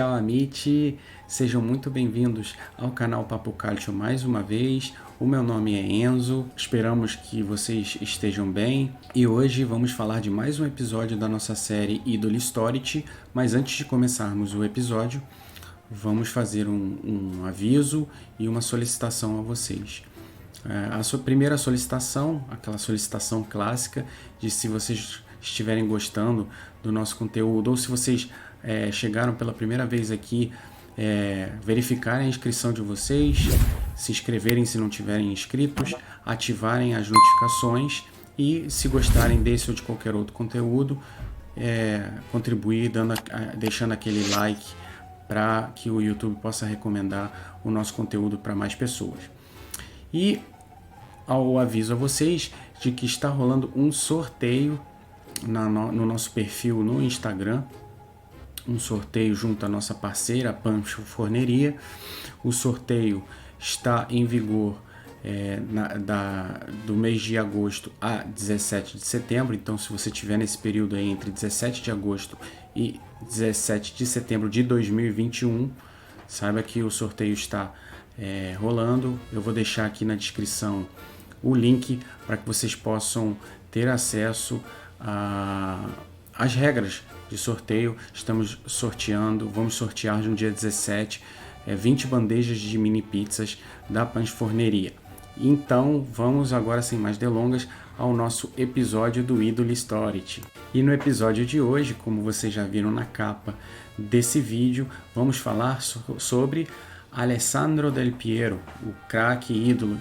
Ciao amici, sejam muito bem-vindos ao canal Papo Calcio mais uma vez. O meu nome é Enzo, esperamos que vocês estejam bem e hoje vamos falar de mais um episódio da nossa série Idoli Storici, mas antes de começarmos o episódio, vamos fazer um aviso e uma solicitação a vocês. A sua primeira solicitação, aquela solicitação clássica de se vocês estiverem gostando do nosso conteúdo ou se vocês chegaram pela primeira vez aqui, verificarem a inscrição de vocês, se inscreverem se não tiverem inscritos, ativarem as notificações e, se gostarem desse ou de qualquer outro conteúdo, contribuir deixando aquele like para que o YouTube possa recomendar o nosso conteúdo para mais pessoas. E ao aviso a vocês de que está rolando um sorteio no nosso perfil no Instagram, um sorteio junto à nossa parceira Panforneria. O sorteio está em vigor do mês de agosto a 17 de setembro, então se você estiver nesse período aí entre 17 de agosto e 17 de setembro de 2021, saiba que o sorteio está rolando. Eu vou deixar aqui na descrição o link para que vocês possam ter acesso às regras de sorteio. Vamos sortear no dia 17 20 bandejas de mini pizzas da Panforneria. Então vamos agora, sem mais delongas, ao nosso episódio do Idoli Storici. E no episódio de hoje, como vocês já viram na capa desse vídeo, vamos falar sobre Alessandro Del Piero, o craque ídolo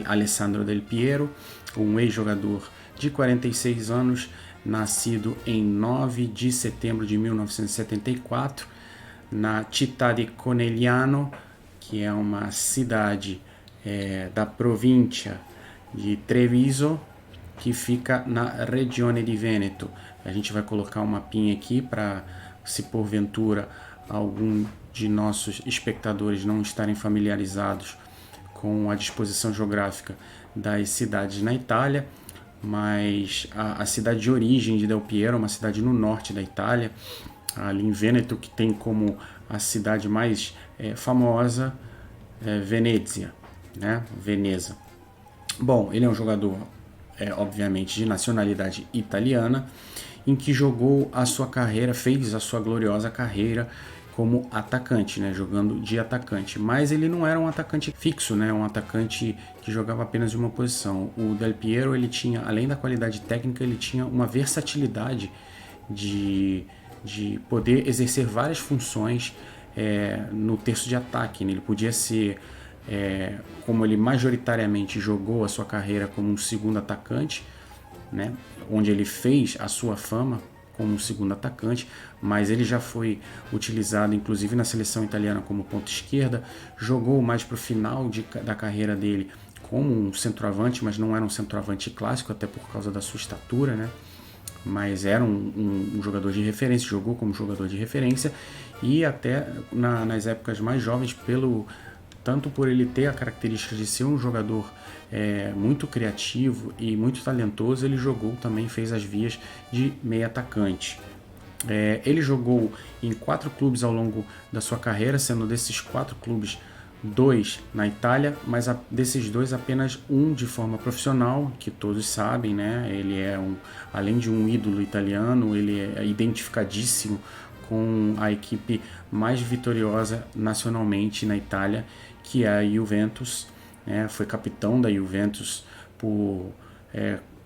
Alessandro Del Piero, um ex-jogador de 46 anos, nascido em 9 de setembro de 1974, na Città di Conegliano, que é uma cidade da província de Treviso, que fica na Regione di Veneto. A gente vai colocar um mapinha aqui para, se porventura algum de nossos espectadores não estarem familiarizados com a disposição geográfica das cidades na Itália, mas a cidade de origem de Del Piero é uma cidade no norte da Itália, ali em Vêneto, que tem como a cidade mais famosa Venezia, né? Veneza. Bom, ele é um jogador, obviamente, de nacionalidade italiana, em que jogou a sua carreira, fez a sua gloriosa carreira como atacante, né, jogando de atacante, mas ele não era um atacante fixo, né, um atacante que jogava apenas em uma posição. O Del Piero, ele tinha, além da qualidade técnica, ele tinha uma versatilidade de poder exercer várias funções no terço de ataque, né? Ele podia ser, como ele majoritariamente jogou a sua carreira como um segundo atacante, né, onde ele fez a sua fama como um segundo atacante, mas ele já foi utilizado inclusive na seleção italiana como ponta esquerda, jogou mais para o final da carreira dele como um centroavante, mas não era um centroavante clássico, até por causa da sua estatura, né? Mas era um jogador de referência, jogou como jogador de referência, e até nas épocas mais jovens, tanto por ele ter a característica de ser um jogador muito criativo e muito talentoso, ele fez as vias de meio atacante. Ele jogou em 4 clubes ao longo da sua carreira, sendo desses 4 clubes 2 na Itália, mas desses 2 apenas um de forma profissional, que todos sabem, né? Ele além de um ídolo italiano, ele é identificadíssimo com a equipe mais vitoriosa nacionalmente na Itália, que é a Juventus. Foi capitão da Juventus por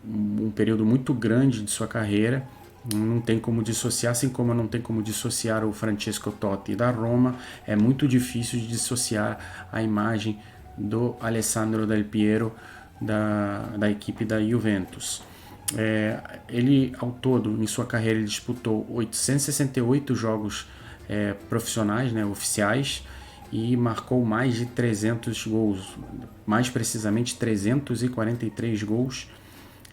um período muito grande de sua carreira. Não tem como dissociar, assim como não tem como dissociar o Francesco Totti da Roma, é muito difícil de dissociar a imagem do Alessandro Del Piero da equipe da Juventus. Ele, ao todo, em sua carreira, ele disputou 868 jogos profissionais, né, oficiais, e marcou mais de 300 gols, mais precisamente 343 gols,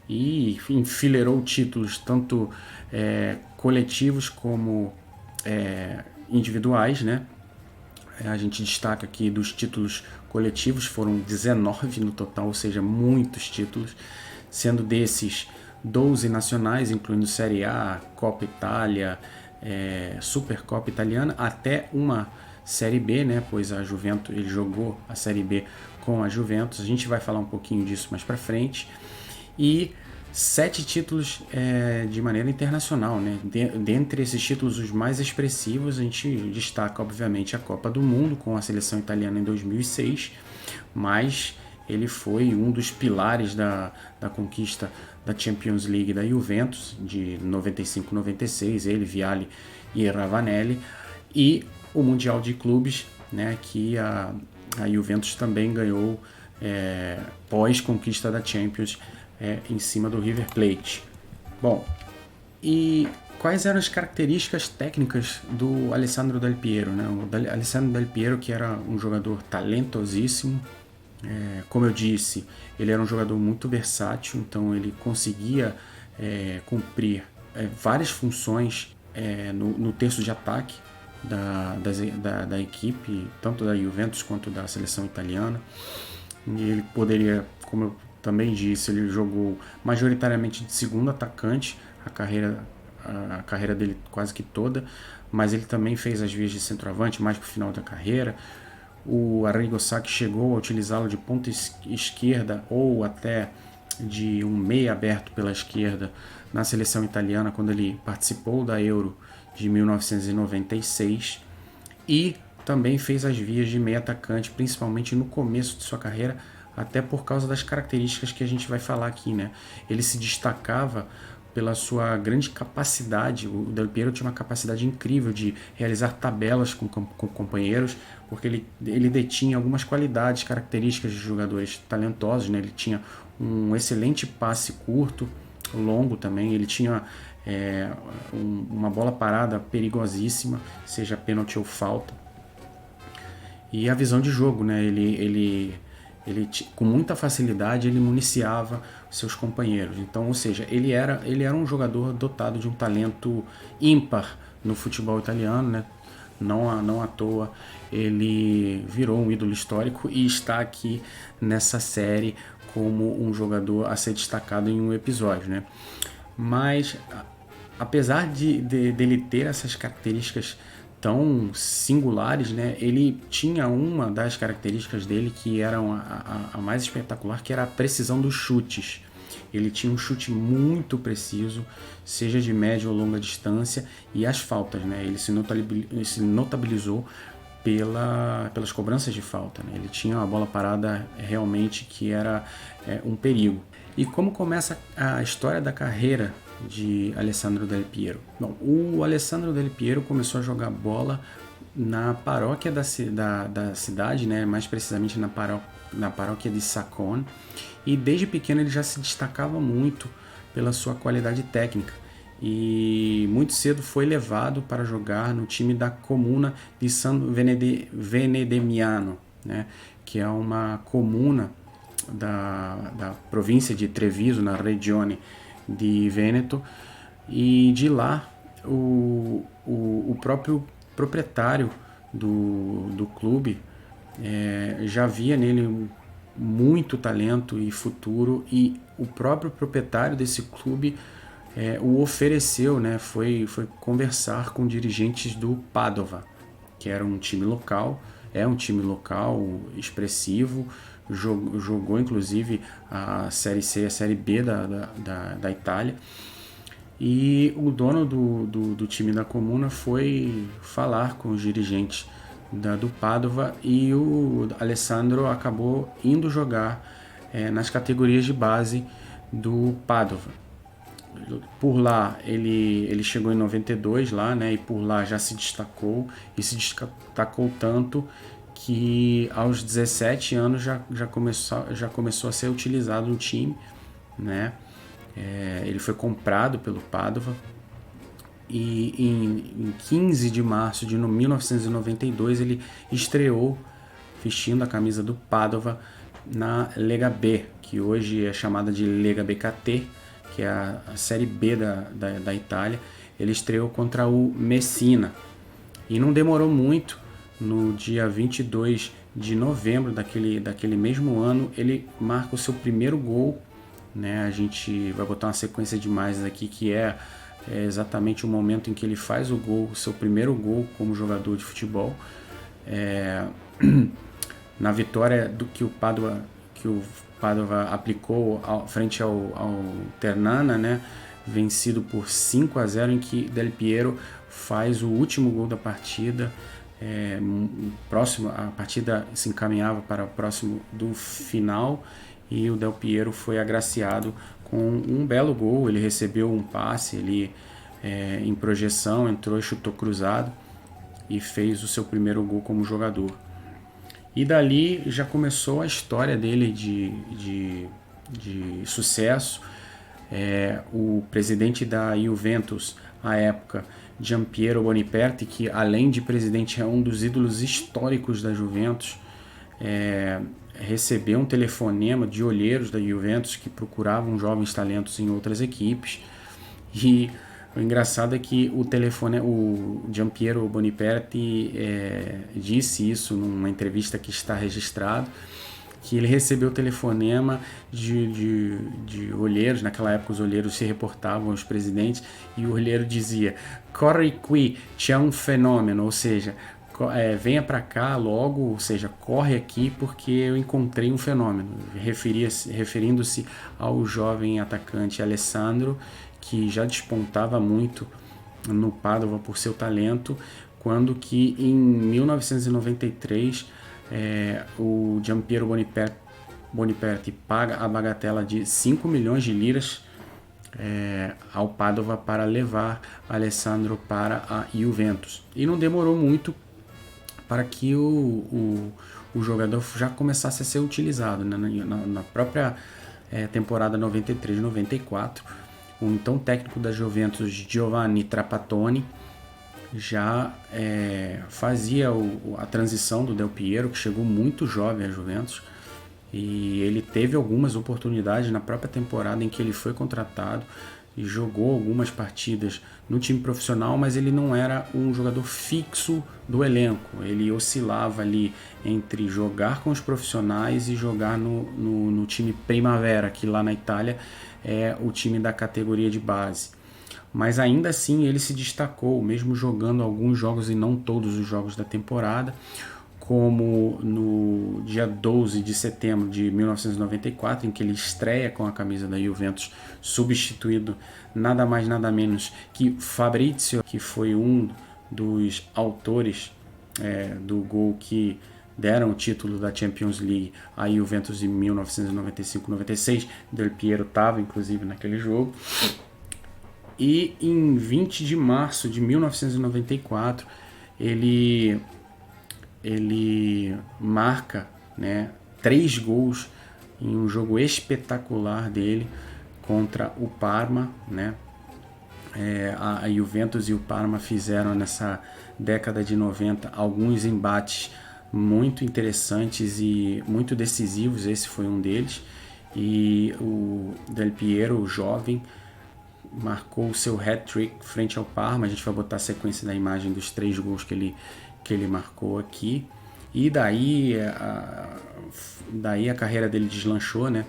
e enfileirou títulos tanto coletivos como individuais, né? A gente destaca aqui dos títulos coletivos, foram 19 no total, ou seja, muitos títulos, sendo desses 12 nacionais, incluindo Série A, Copa Itália, Supercopa Italiana, até uma Série B, né? Pois a Juventus, ele jogou a Série B com a Juventus. A gente vai falar um pouquinho disso mais para frente. E 7 títulos de maneira internacional, né? Dentre esses títulos, os mais expressivos, a gente destaca, obviamente, a Copa do Mundo com a seleção italiana em 2006, mas ele foi um dos pilares da conquista da Champions League da Juventus de 95-96, ele, Vialli e Ravanelli, e o Mundial de Clubes, né, que a Juventus também ganhou pós-conquista da Champions em cima do River Plate. Bom, e quais eram as características técnicas do Alessandro Del Piero, né? O Alessandro Del Piero, que era um jogador talentosíssimo, como eu disse, ele era um jogador muito versátil, então ele conseguia cumprir várias funções no terço de ataque da equipe, tanto da Juventus quanto da seleção italiana. E ele poderia, como eu também disse, ele jogou majoritariamente de segundo atacante a carreira dele quase que toda, mas ele também fez as vias de centroavante mais para o final da carreira. O Arrigo Sacchi chegou a utilizá-lo de ponta esquerda ou até de um meia aberto pela esquerda na seleção italiana quando ele participou da Euro de 1996, e também fez as vias de meia atacante, principalmente no começo de sua carreira, até por causa das características que a gente vai falar aqui, né? Ele se destacava pela sua grande capacidade. O Del Piero tinha uma capacidade incrível de realizar tabelas com companheiros, porque ele detinha algumas qualidades, características de jogadores talentosos, né? Ele tinha um excelente passe curto, longo também, ele tinha uma bola parada perigosíssima, seja pênalti ou falta, e a visão de jogo, né? Ele com muita facilidade ele municiava seus companheiros. Então, ou seja, ele era um jogador dotado de um talento ímpar no futebol italiano, né? Não à toa ele virou um ídolo histórico e está aqui nessa série como um jogador a ser destacado em um episódio, né? Mas apesar dele ter essas características tão singulares, né, ele tinha uma das características dele que era a mais espetacular, que era a precisão dos chutes. Ele tinha um chute muito preciso, seja de média ou longa distância, e as faltas, né, ele se notabilizou pelas cobranças de falta, né? Ele tinha uma bola parada realmente que era um perigo. E como começa a história da carreira de Alessandro Del Piero? Bom, o Alessandro Del Piero começou a jogar bola na paróquia da cidade, né? Mais precisamente na paróquia de Sacon, e desde pequeno ele já se destacava muito pela sua qualidade técnica, e muito cedo foi levado para jogar no time da comuna de San Venedemiano, né? Que é uma comuna da província de Treviso, na Regione de Vêneto, e de lá o próprio proprietário do clube já via nele muito talento e futuro, e o próprio proprietário desse clube o ofereceu, né? Foi conversar com dirigentes do Padova, que era um time local, um time local expressivo, jogou inclusive a Série C e a Série B da Itália, e o dono do time da comuna foi falar com os dirigentes do Padova, e o Alessandro acabou indo jogar nas categorias de base do Padova. Por lá ele chegou em 92 lá, né, e por lá já se destacou, e se destacou tanto que aos 17 anos já começou a ser utilizado no time, né? Ele foi comprado pelo Padova, e em 15 de março de 1992 ele estreou vestindo a camisa do Padova na Lega B, que hoje é chamada de Lega BKT, que é a Série B da Itália. Ele estreou contra o Messina, e não demorou muito. No dia 22 de novembro daquele mesmo ano, ele marca o seu primeiro gol, né? A gente vai botar uma sequência de imagens aqui que é é exatamente o momento em que ele faz o seu primeiro gol como jogador de futebol. Na vitória que o Padova aplicou frente ao Ternana, né, vencido por 5-0, em que Del Piero faz o último gol da partida. A partida se encaminhava para o próximo do final e o Del Piero foi agraciado com um belo gol. Ele recebeu um passe, em projeção, entrou e chutou cruzado e fez o seu primeiro gol como jogador. E dali já começou a história dele de sucesso. O presidente da Juventus, à época, Giampiero Boniperti, que além de presidente é um dos ídolos históricos da Juventus, recebeu um telefonema de olheiros da Juventus que procuravam jovens talentos em outras equipes. E o engraçado é que o Giampiero Boniperti disse isso numa entrevista que está registrado, que ele recebeu o telefonema de olheiros. Naquela época os olheiros se reportavam aos presidentes e o olheiro dizia: "Corre qui, c'è un fenomeno", ou seja, venha para cá logo, ou seja, corre aqui porque eu encontrei um fenômeno, referindo-se ao jovem atacante Alessandro, que já despontava muito no Padova por seu talento, quando que em 1993 o Giampiero Boniperti paga a bagatela de 5 milhões de liras ao Padova para levar Alessandro para a Juventus. E não demorou muito para que o jogador já começasse a ser utilizado, né? Na própria temporada 93-94, o então técnico da Juventus, Giovanni Trapattoni, já fazia a transição do Del Piero, que chegou muito jovem à Juventus, e ele teve algumas oportunidades na própria temporada em que ele foi contratado e jogou algumas partidas no time profissional, mas ele não era um jogador fixo do elenco. Ele oscilava ali entre jogar com os profissionais e jogar no time Primavera, que lá na Itália é o time da categoria de base. Mas ainda assim ele se destacou, mesmo jogando alguns jogos e não todos os jogos da temporada, como no dia 12 de setembro de 1994, em que ele estreia com a camisa da Juventus, substituído nada mais nada menos que Fabrizio, que foi um dos autores do gol que deram o título da Champions League à Juventus em 1995-96. Del Piero estava inclusive naquele jogo. E em 20 de março de 1994 ele marca, né, 3 gols em um jogo espetacular dele contra o Parma, né? A Juventus e o Parma fizeram nessa década de 90 alguns embates muito interessantes e muito decisivos. Esse foi um deles, e o Del Piero, o jovem, marcou o seu hat-trick frente ao Parma. A gente vai botar a sequência da imagem dos 3 gols que ele marcou aqui. E daí a carreira dele deslanchou, né?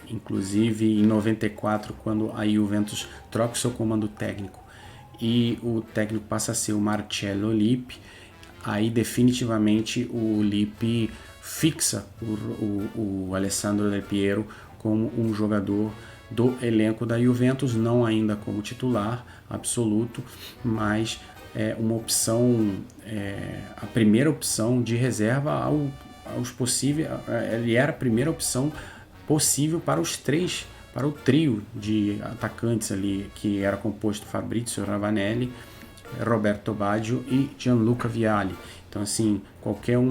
Inclusive em 94, quando a Juventus troca o seu comando técnico e o técnico passa a ser o Marcello Lippi, aí definitivamente o Lippi fixa o Alessandro Del Piero como um jogador do elenco da Juventus, não ainda como titular absoluto, mas uma opção, a primeira opção de reserva aos possíveis. Ele era a primeira opção possível para o trio de atacantes ali, que era composto Fabrizio Ravanelli, Roberto Baggio e Gianluca Vialli. Então, assim, qualquer um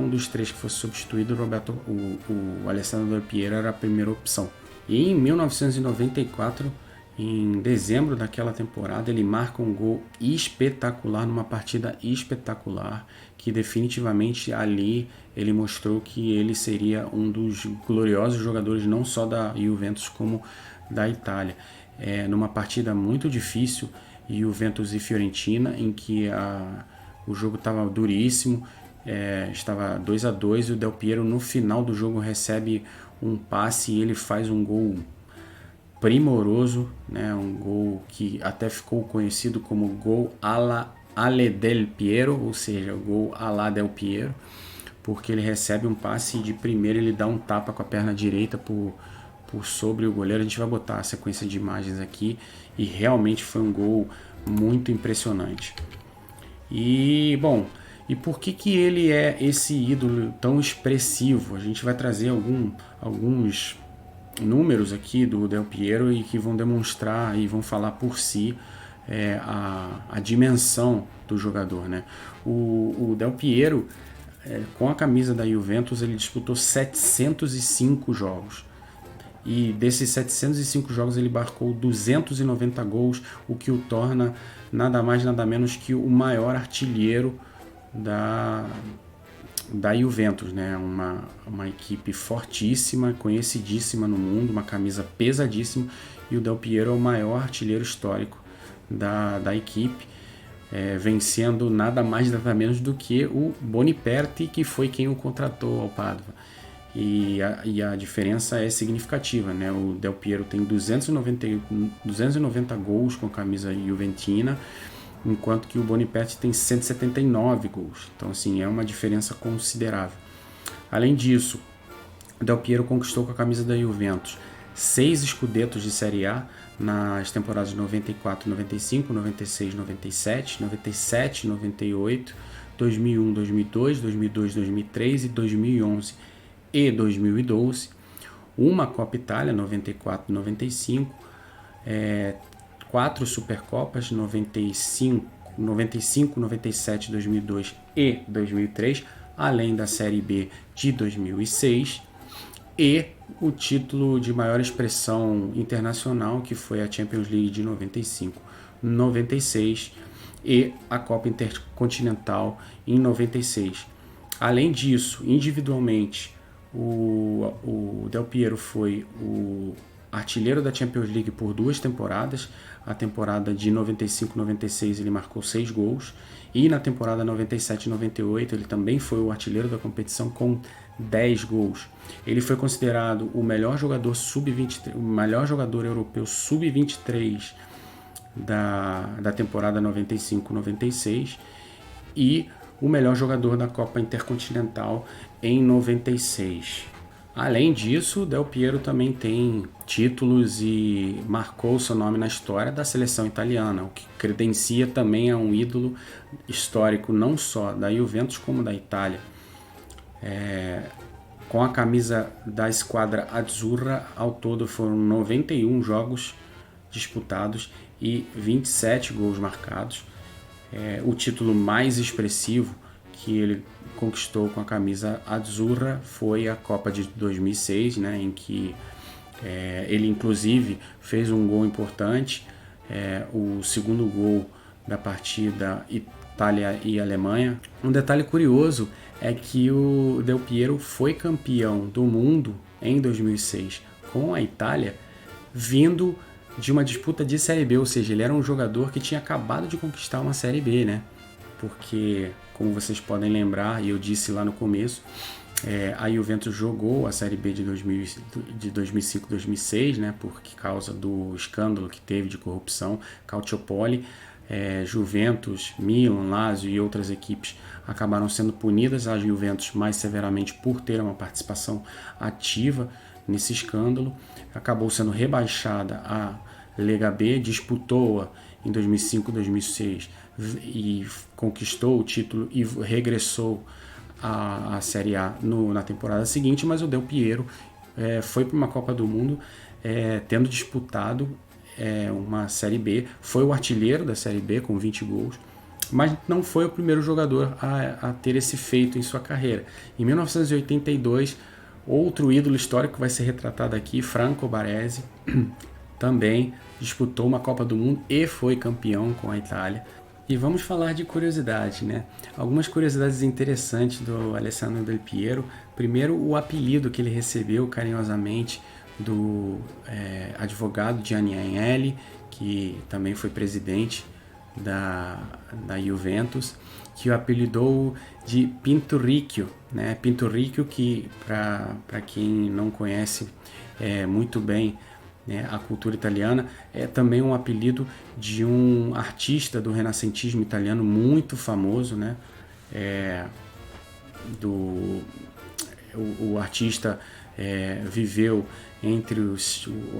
dos 3 que fosse substituído, o Alessandro Del Piero era a primeira opção. E em 1994, em dezembro daquela temporada, ele marca um gol espetacular, numa partida espetacular, que definitivamente ali ele mostrou que ele seria um dos gloriosos jogadores não só da Juventus como da Itália. Numa partida muito difícil, Juventus e Fiorentina, em que o jogo estava duríssimo, estava 2-2, e o Del Piero no final do jogo recebe um passe e ele faz um gol primoroso, né? Um gol que até ficou conhecido como gol alle del Piero, ou seja, o gol alla del Piero, porque ele recebe um passe de primeira, ele dá um tapa com a perna direita por sobre o goleiro. A gente vai botar a sequência de imagens aqui e realmente foi um gol muito impressionante. E, bom, e por que ele é esse ídolo tão expressivo? A gente vai trazer alguns números aqui do Del Piero e que vão demonstrar e vão falar por si a dimensão do jogador, né? O Del Piero, com a camisa da Juventus, ele disputou 705 jogos. E desses 705 jogos ele marcou 290 gols, o que o torna nada mais nada menos que o maior artilheiro da Juventus, né? Uma equipe fortíssima, conhecidíssima no mundo, uma camisa pesadíssima, e o Del Piero é o maior artilheiro histórico da equipe, vencendo nada mais nada menos do que o Boniperti, que foi quem o contratou ao Padova. E a diferença é significativa, né? O Del Piero tem 290 gols com a camisa juventina, enquanto que o Boniperti tem 179 gols. Então, assim, é uma diferença considerável. Além disso, o Del Piero conquistou com a camisa da Juventus 6 Scudettos de Série A nas temporadas de 94, 95, 96, 97, 97, 98, 2001, 2002, 2002, 2003 e 2011 e 2012, uma Copa Itália, 94 e 95, 4 Supercopas, 95, 97, 2002 e 2003, além da Série B de 2006, e o título de maior expressão internacional, que foi a Champions League de 95, 96 e a Copa Intercontinental em 96. Além disso, individualmente, o Del Piero foi o artilheiro da Champions League por 2 temporadas. A temporada de 95-96 ele marcou 6 gols, e na temporada 97-98 ele também foi o artilheiro da competição com 10 gols. Ele foi considerado o melhor jogador sub-23, o melhor jogador europeu sub-23 da temporada 95-96 e o melhor jogador da Copa Intercontinental em 96. Além disso, Del Piero também tem títulos e marcou seu nome na história da seleção italiana, o que credencia também a um ídolo histórico não só da Juventus como da Itália. Com a camisa da Squadra Azzurra, ao todo foram 91 jogos disputados e 27 gols marcados. O título mais expressivo que ele conquistou com a camisa Azzurra foi a Copa de 2006, né, em que ele inclusive fez um gol importante, o segundo gol da partida Itália e Alemanha. Um detalhe curioso é que o Del Piero foi campeão do mundo em 2006 com a Itália, vindo de uma disputa de Série B, ou seja, ele era um jogador que tinha acabado de conquistar uma Série B, né? Porque, como vocês podem lembrar, e eu disse lá no começo, a Juventus jogou a Série B de 2005-2006, né? Por causa do escândalo que teve de corrupção, Calciopoli. Juventus, Milan, Lazio e outras equipes acabaram sendo punidas, a Juventus mais severamente por ter uma participação ativa nesse escândalo, acabou sendo rebaixada à Lega B, disputou-a em 2005-2006 e conquistou o título e regressou à Série A na temporada seguinte, mas o Del Piero foi para uma Copa do Mundo tendo disputado uma Série B, foi o artilheiro da Série B com 20 gols, mas não foi o primeiro jogador a ter esse feito em sua carreira. Em 1982, outro ídolo histórico vai ser retratado aqui, Franco Baresi, também disputou uma Copa do Mundo e foi campeão com a Itália. E vamos falar de curiosidade, né? Algumas curiosidades interessantes do Alessandro Del Piero. Primeiro, o apelido que ele recebeu carinhosamente do advogado Gianni Agnelli, que também foi presidente da Juventus, que o apelidou de Pinturicchio, né? Pinturicchio, que para quem não conhece muito bem né, a cultura italiana, é também um apelido de um artista do renascentismo italiano muito famoso, né? O artista viveu entre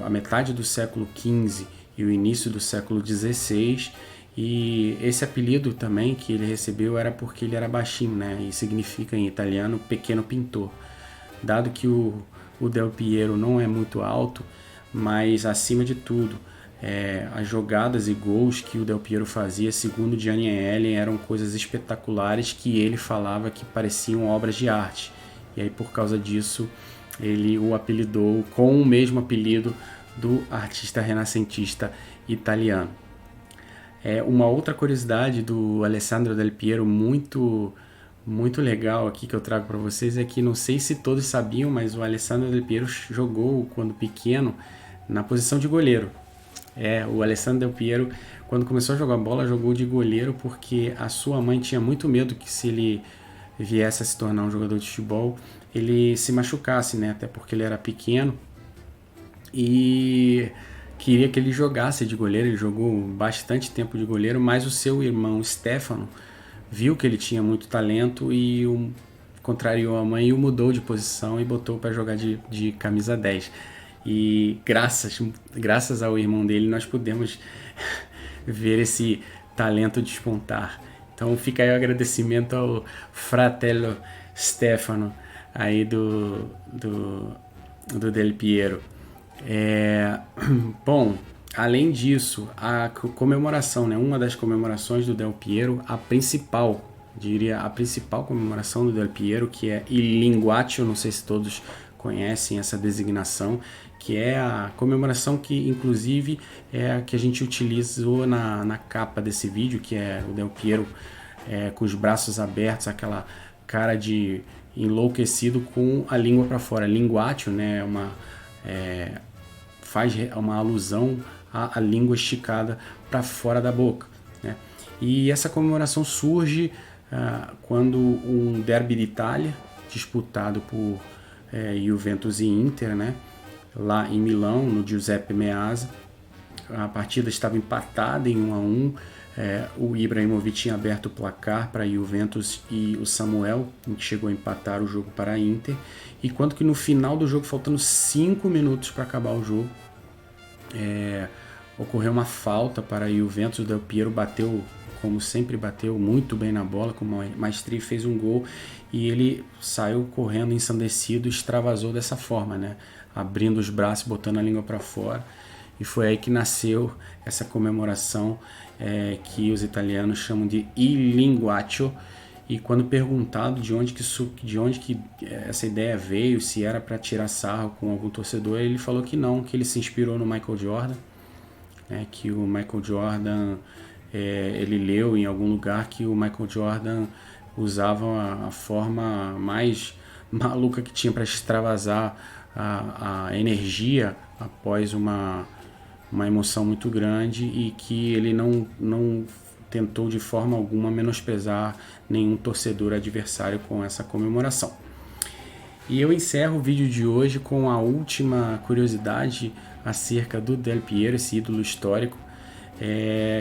a metade do século XV e o início do século XVI, e esse apelido também que ele recebeu era porque ele era baixinho, né? E significa em italiano pequeno pintor. Dado que o Del Piero não é muito alto, mas acima de tudo, as jogadas e gols que o Del Piero fazia, segundo Gianni Agnelli, eram coisas espetaculares que ele falava que pareciam obras de arte. E aí, por causa disso, ele o apelidou com o mesmo apelido do artista renascentista italiano. Uma outra curiosidade do Alessandro Del Piero muito legal aqui que eu trago para vocês é que não sei se todos sabiam, mas o Alessandro Del Piero jogou quando pequeno na posição de goleiro. O Alessandro Del Piero, quando começou a jogar bola, jogou de goleiro porque a sua mãe tinha muito medo que se ele viesse a se tornar um jogador de futebol, ele se machucasse, né? Até porque ele era pequeno e queria que ele jogasse de goleiro. Ele jogou bastante tempo de goleiro, mas o seu irmão Stefano viu que ele tinha muito talento e contrariou a mãe e o mudou de posição e botou para jogar de camisa 10. E graças ao irmão dele nós pudemos ver esse talento despontar. Então fica aí o agradecimento ao fratello Stefano aí do Del Piero. Bom, além disso, a comemoração, né, uma das comemorações do Del Piero, a principal comemoração do Del Piero, que é Il Linguaccio, não sei se todos conhecem essa designação, que é a comemoração que inclusive é a que a gente utilizou na capa desse vídeo, que é o Del Piero com os braços abertos, aquela cara de enlouquecido com a língua para fora. Linguaccio, né, faz uma alusão à língua esticada para fora da boca, né? E essa comemoração surge quando um derby de Itália, disputado por Juventus e Inter, né, lá em Milão, no Giuseppe Meazza, a partida estava empatada em 1-1. O Ibrahimovic tinha aberto o placar para a Juventus e o Samuel, que chegou a empatar o jogo para a Inter. E quando que no final do jogo, faltando 5 minutos para acabar o jogo, ocorreu uma falta para a Juventus. O Del Piero bateu, como sempre bateu, muito bem na bola, com maestria, e fez um gol. E ele saiu correndo ensandecido, extravasou dessa forma, né? Abrindo os braços, botando a língua para fora. E foi aí que nasceu essa comemoração que os italianos chamam de Il Linguaccio. E quando perguntado de onde que essa ideia veio, se era para tirar sarro com algum torcedor, ele falou que não, que ele se inspirou no Michael Jordan, que o Michael Jordan, ele leu em algum lugar que o Michael Jordan usava a forma mais maluca que tinha para extravasar a energia após uma emoção muito grande, e que ele não tentou de forma alguma menosprezar nenhum torcedor adversário com essa comemoração. E eu encerro o vídeo de hoje com a última curiosidade acerca do Del Piero, esse ídolo histórico,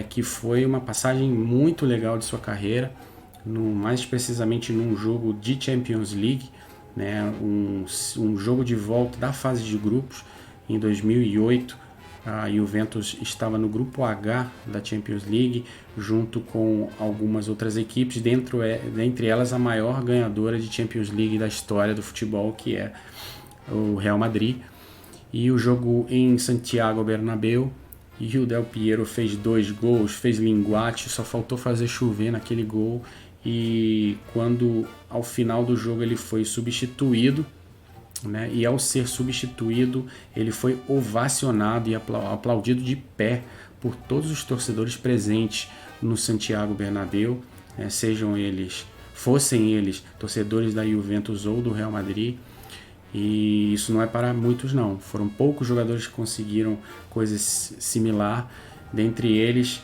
que foi uma passagem muito legal de sua carreira, mais precisamente num jogo de Champions League, né, um jogo de volta da fase de grupos em 2008. A Juventus estava no grupo H da Champions League, junto com algumas outras equipes, dentre elas a maior ganhadora de Champions League da história do futebol, que é o Real Madrid. E o jogo em Santiago Bernabéu, e o Del Piero fez 2 gols, fez linguaccio, só faltou fazer chover naquele gol. E quando ao final do jogo ele foi substituído, né, e ao ser substituído ele foi ovacionado e aplaudido de pé por todos os torcedores presentes no Santiago Bernabéu, fossem eles torcedores da Juventus ou do Real Madrid. E isso não é para muitos não, foram poucos jogadores que conseguiram coisas similar, dentre eles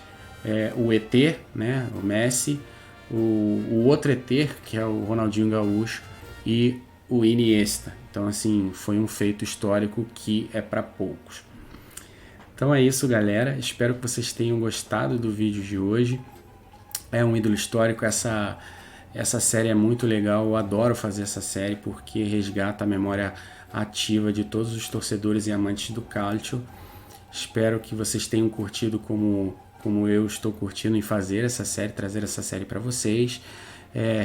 o ET, né, o Messi, o outro ET, que é o Ronaldinho Gaúcho, e o Iniesta. Então, assim, foi um feito histórico que é para poucos. Então é isso, galera. Espero que vocês tenham gostado do vídeo de hoje. É um ídolo histórico. Essa série é muito legal. Eu adoro fazer essa série porque resgata a memória ativa de todos os torcedores e amantes do Calcio. Espero que vocês tenham curtido como eu estou curtindo em fazer essa série, trazer essa série para vocês.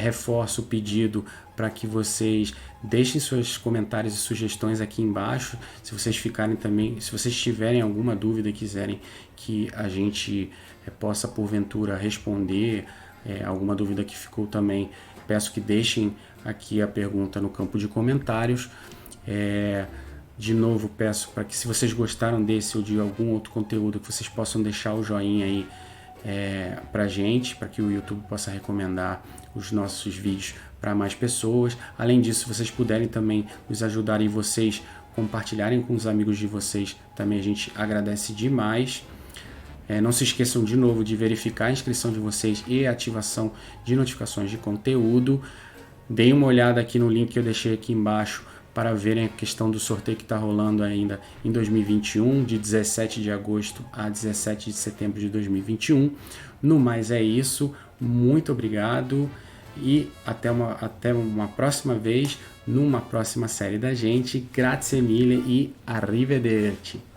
Reforço o pedido para que vocês deixem seus comentários e sugestões aqui embaixo. Se vocês tiverem alguma dúvida e quiserem que a gente possa porventura responder alguma dúvida que ficou também, peço que deixem aqui a pergunta no campo de comentários. De novo, peço para que, se vocês gostaram desse ou de algum outro conteúdo, que vocês possam deixar o joinha aí pra gente, para que o YouTube possa recomendar os nossos vídeos para mais pessoas. Além disso, se vocês puderem também nos ajudarem, vocês compartilharem com os amigos de vocês, também a gente agradece demais. Não se esqueçam de novo de verificar a inscrição de vocês e a ativação de notificações de conteúdo. Deem uma olhada aqui no link que eu deixei aqui embaixo para verem a questão do sorteio que está rolando ainda em 2021, de 17 de agosto a 17 de setembro de 2021. No mais é isso, muito obrigado e até uma próxima vez, numa próxima série da gente. Grazie mille e arrivederci!